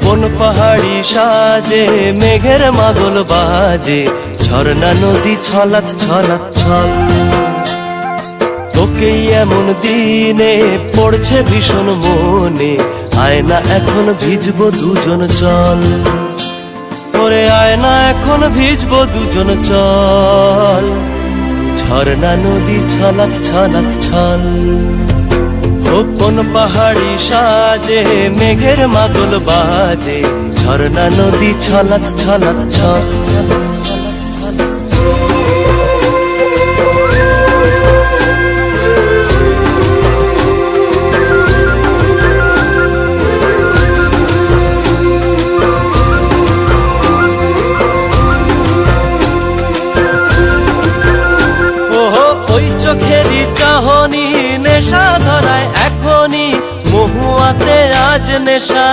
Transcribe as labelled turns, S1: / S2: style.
S1: কোন পাহাড়ি সাজে মেঘের মাদল বাজে, ঝর্ণা নদী ছলাৎ ছলাৎ ছল। তোকেই এমন দিনে পড়ছে ভীষণ মনে, আয়না এখন ভিজবো দুজন চল। ওরে আয়না এখন ভিজবো দুজন চল, ঝর্ণা নদী ছলাৎ ছলাৎ ছল। কোন পাহাড়ি সাজে মেঘের মাদল বাজে, ঝর্ণা নদী ছলাৎ ছলাৎ ছল। ওই চোখেরই চাহনি নেশা ধরায় এখনই, মহুয়াতে আজ নেশা।